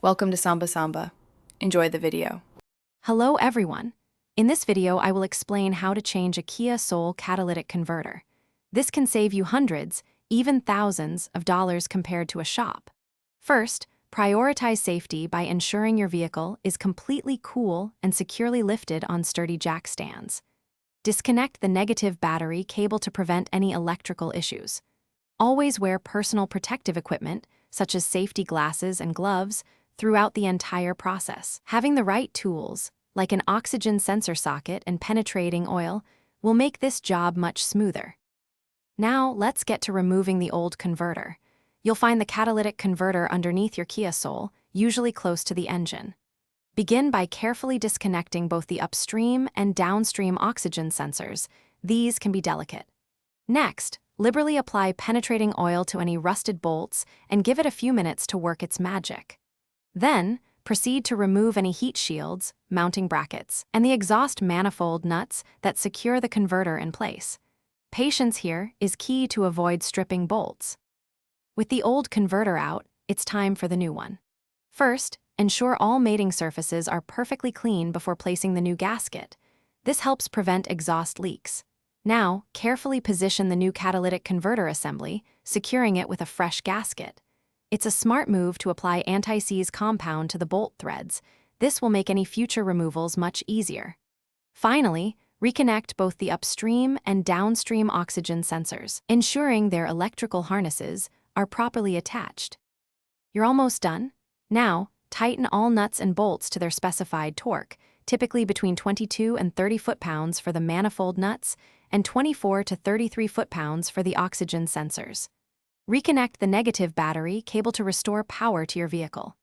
Welcome to Samba Samba. Enjoy the video. Hello everyone. In this video, I will explain how to change a Kia Soul catalytic converter. This can save you hundreds, even thousands of dollars compared to a shop. First, prioritize safety by ensuring your vehicle is completely cool and securely lifted on sturdy jack stands. Disconnect the negative battery cable to prevent any electrical issues. Always wear personal protective equipment, such as safety glasses and gloves, throughout the entire process. Having the right tools, like an oxygen sensor socket and penetrating oil, will make this job much smoother. Now, let's get to removing the old converter. You'll find the catalytic converter underneath your Kia Soul, usually close to the engine. Begin by carefully disconnecting both the upstream and downstream oxygen sensors. These can be delicate. Next, liberally apply penetrating oil to any rusted bolts and give it a few minutes to work its magic. Then, proceed to remove any heat shields, mounting brackets, and the exhaust manifold nuts that secure the converter in place. Patience here is key to avoid stripping bolts. With the old converter out, it's time for the new one. First, ensure all mating surfaces are perfectly clean before placing the new gasket. This helps prevent exhaust leaks. Now, carefully position the new catalytic converter assembly, securing it with a fresh gasket. It's a smart move to apply anti-seize compound to the bolt threads. This will make any future removals much easier. Finally, reconnect both the upstream and downstream oxygen sensors, ensuring their electrical harnesses are properly attached. You're almost done. Now, tighten all nuts and bolts to their specified torque, typically between 22 and 30 foot-pounds for the manifold nuts and 24 to 33 foot-pounds for the oxygen sensors. Reconnect the negative battery cable to restore power to your vehicle.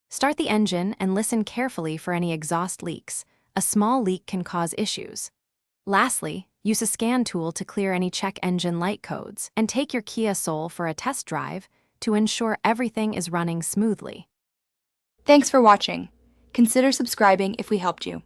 Start the engine and listen carefully for any exhaust leaks. A small leak can cause issues. Lastly, use a scan tool to clear any check engine light codes and take your Kia Soul for a test drive to ensure everything is running smoothly. Thanks for watching. Consider subscribing if we helped you.